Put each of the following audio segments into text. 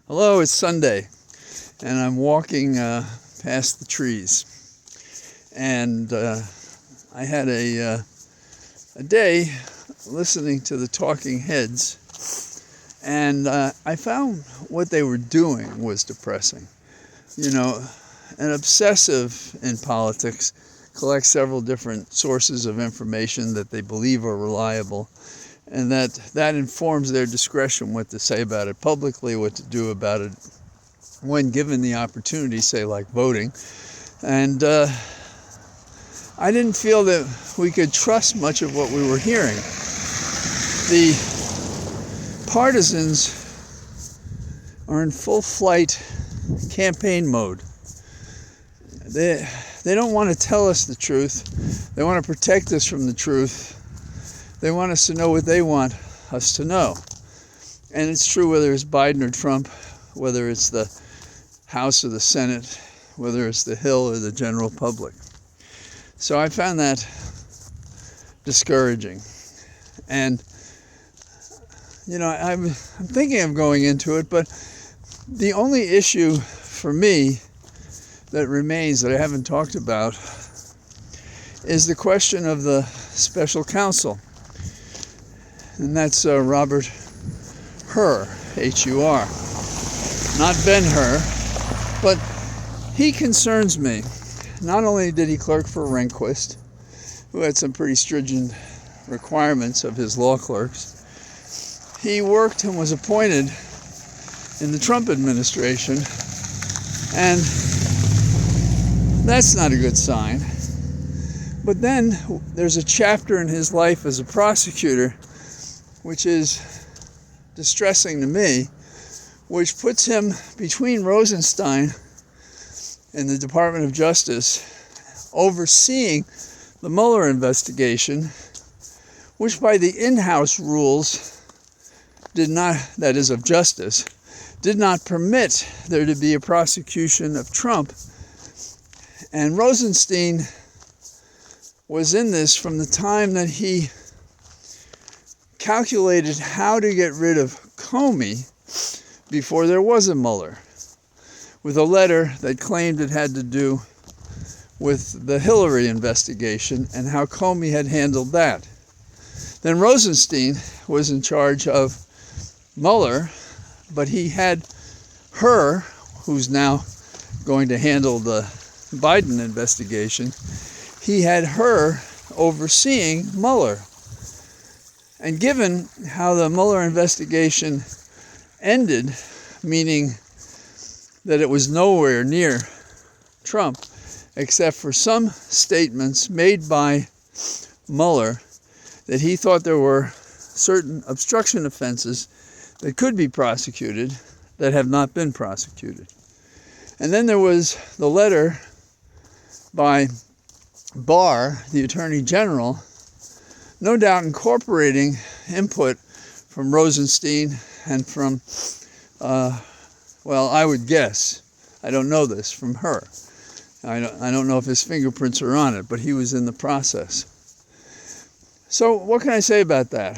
Hello, it's Sunday, and I'm walking past the trees. And I had a day listening to the talking heads, and I found what they were doing was depressing. You know, an obsessive in politics collects several different sources of information that they believe are reliable, and that informs their discretion what to say about it publicly, what to do about it when given the opportunity, say like voting. And I didn't feel that we could trust much of what we were hearing. The partisans are in full flight campaign mode. They don't want to tell us the truth. They want to protect us from the truth. They want us to know what they want us to know. And it's true whether it's Biden or Trump, whether it's the House or the Senate, whether it's the Hill or the general public. So I found that discouraging. And, you know, I'm thinking of going into it, but the only issue for me that remains that I haven't talked about is the question of the special counsel. And that's Robert Hur, H-U-R. Not Ben-Hur, but he concerns me. Not only did he clerk for Rehnquist, who had some pretty stringent requirements of his law clerks, he worked and was appointed in the Trump administration, and that's not a good sign. But then there's a chapter in his life as a prosecutor which is distressing to me, which puts him between Rosenstein and the Department of Justice, overseeing the Mueller investigation, which by the in-house rules did not, that is of justice, did not permit there to be a prosecution of Trump. And Rosenstein was in this from the time that he calculated how to get rid of Comey before there was a Mueller, with a letter that claimed it had to do with the Hillary investigation and how Comey had handled that. Then Rosenstein was in charge of Mueller, but he had her, who's now going to handle the Biden investigation, he had her overseeing Mueller. And given how the Mueller investigation ended, meaning that it was nowhere near Trump, except for some statements made by Mueller that he thought there were certain obstruction offenses that could be prosecuted that have not been prosecuted. And then there was the letter by Barr, the Attorney General, no doubt incorporating input from Rosenstein and from, I would guess, I don't know this, from her. I don't know if his fingerprints are on it, but he was in the process. So what can I say about that?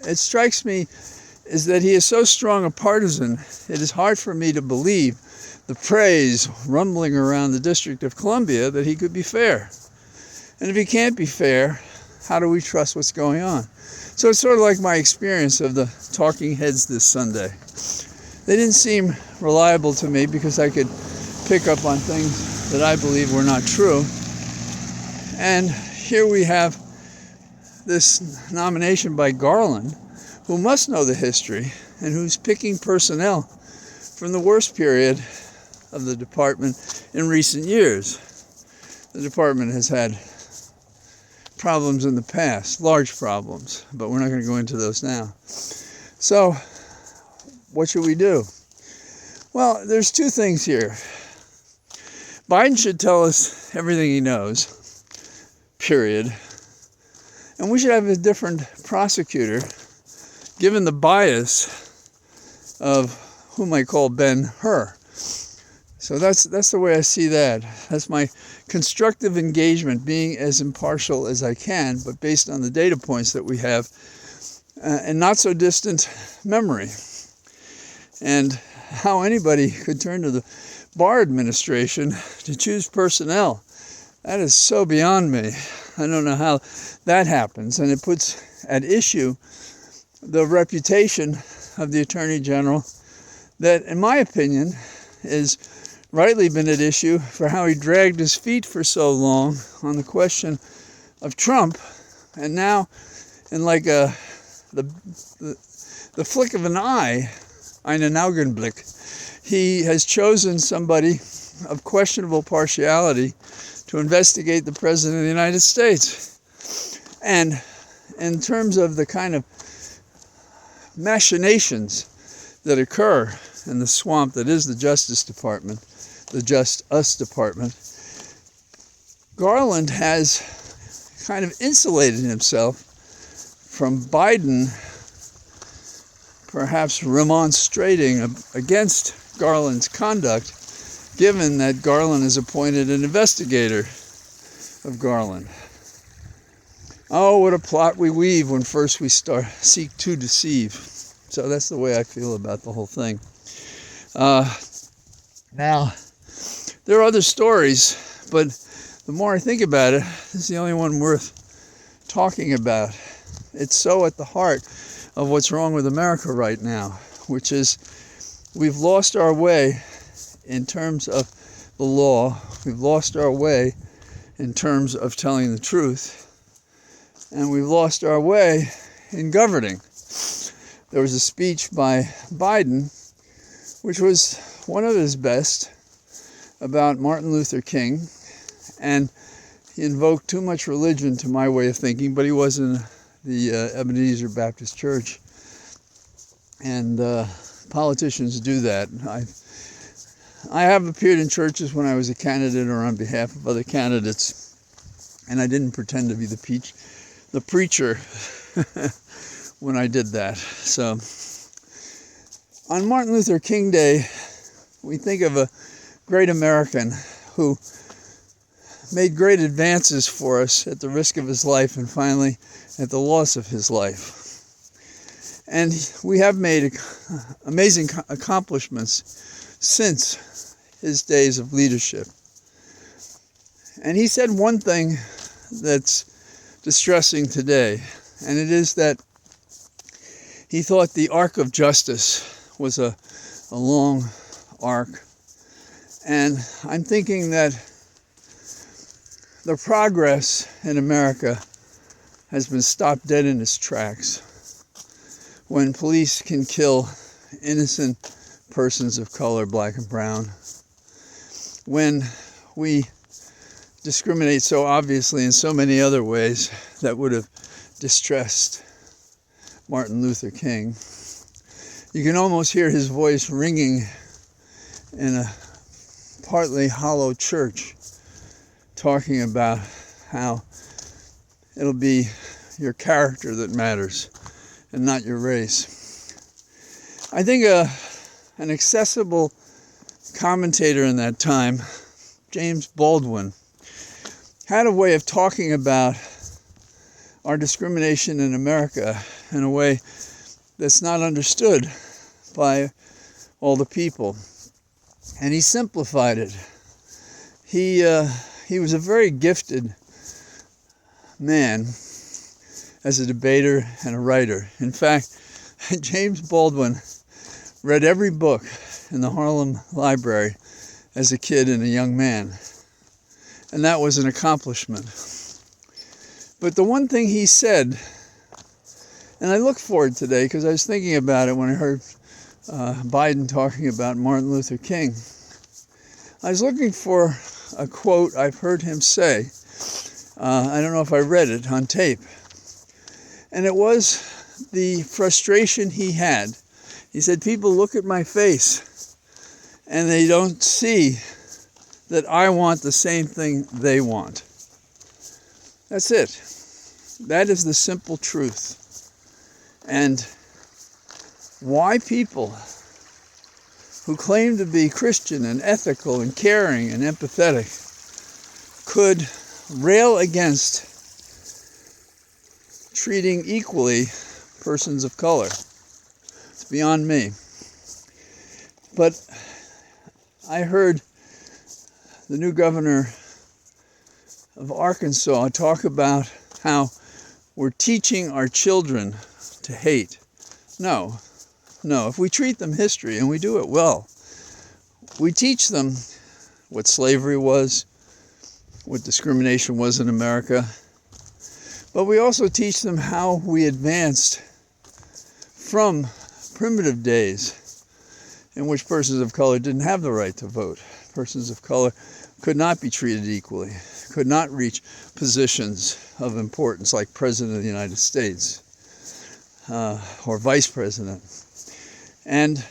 It strikes me is that he is so strong a partisan, it is hard for me to believe the praise rumbling around the District of Columbia that he could be fair. And if he can't be fair, how do we trust what's going on? So it's sort of like my experience of the talking heads this Sunday. They didn't seem reliable to me because I could pick up on things that I believe were not true. And here we have this nomination by Garland, who must know the history and who's picking personnel from the worst period of the department in recent years. The department has had problems in the past, large problems, but we're not going to go into those now. So, what should we do? Well, there's two things here. Biden should tell us everything he knows, period. And we should have a different prosecutor, given the bias of whom I call Ben-Hur. So that's the way I see that. That's my constructive engagement, being as impartial as I can, but based on the data points that we have, and not so distant memory. And how anybody could turn to the bar administration to choose personnel. That is so beyond me. I don't know how that happens, and it puts at issue the reputation of the Attorney General that, in my opinion, is rightly been at issue for how he dragged his feet for so long on the question of Trump, and now, in like the flick of an eye, einen Augenblick, he has chosen somebody of questionable partiality to investigate the President of the United States. And in terms of the kind of machinations that occur in the swamp that is the Justice Department, the Just Us Department, Garland has kind of insulated himself from Biden perhaps remonstrating against Garland's conduct, given that Garland has appointed an investigator of Garland. Oh, what a plot we weave when first we seek to deceive. So that's the way I feel about the whole thing. Now, there are other stories, but the more I think about it, this is the only one worth talking about. It's so at the heart of what's wrong with America right now, which is we've lost our way in terms of the law. We've lost our way in terms of telling the truth. And we've lost our way in governing. There was a speech by Biden, which was one of his best, about Martin Luther King. And he invoked too much religion to my way of thinking, but he was in the Ebenezer Baptist Church. And politicians do that. I have appeared in churches when I was a candidate or on behalf of other candidates, and I didn't pretend to be the preacher when I did that. So on Martin Luther King Day, we think of a great American who made great advances for us at the risk of his life and finally at the loss of his life. And we have made amazing accomplishments since his days of leadership. And he said one thing that's distressing today, and it is that he thought the arc of justice was a long arc. And I'm thinking that the progress in America has been stopped dead in its tracks when police can kill innocent persons of color, black and brown, when we discriminate so obviously in so many other ways that would have distressed Martin Luther King. You can almost hear his voice ringing in a partly hollow church, talking about how it'll be your character that matters and not your race. I think an accessible commentator in that time, James Baldwin, had a way of talking about our discrimination in America in a way that's not understood by all the people. And he simplified it. He was a very gifted man as a debater and a writer. In fact, James Baldwin read every book in the Harlem Library as a kid and a young man. And that was an accomplishment. But the one thing he said, and I look forward today because I was thinking about it when I heard Biden talking about Martin Luther King. I was looking for a quote I've heard him say. I don't know if I read it on tape. And it was the frustration he had. He said, people look at my face and they don't see that I want the same thing they want. That's it. That is the simple truth. And why people who claim to be Christian and ethical and caring and empathetic could rail against treating equally persons of color. It's beyond me. But I heard the new governor of Arkansas talk about how we're teaching our children to hate. No. If we treat them history, and we do it well, we teach them what slavery was, what discrimination was in America, but we also teach them how we advanced from primitive days in which persons of color didn't have the right to vote. Persons of color could not be treated equally, could not reach positions of importance like President of the United States or Vice President. And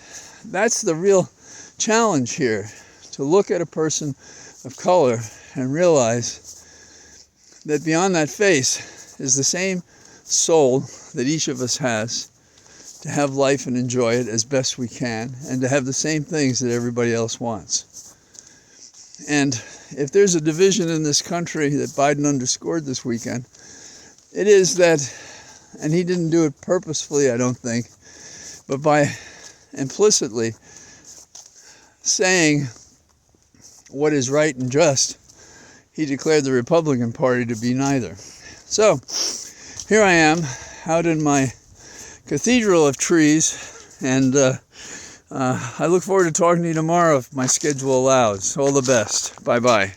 that's the real challenge here, to look at a person of color and realize that beyond that face is the same soul that each of us has, to have life and enjoy it as best we can, and to have the same things that everybody else wants. And if there's a division in this country that Biden underscored this weekend, it is that, and he didn't do it purposefully, I don't think, but by implicitly saying what is right and just, he declared the Republican Party to be neither. So, here I am, out in my cathedral of trees, and I look forward to talking to you tomorrow if my schedule allows. All the best. Bye-bye.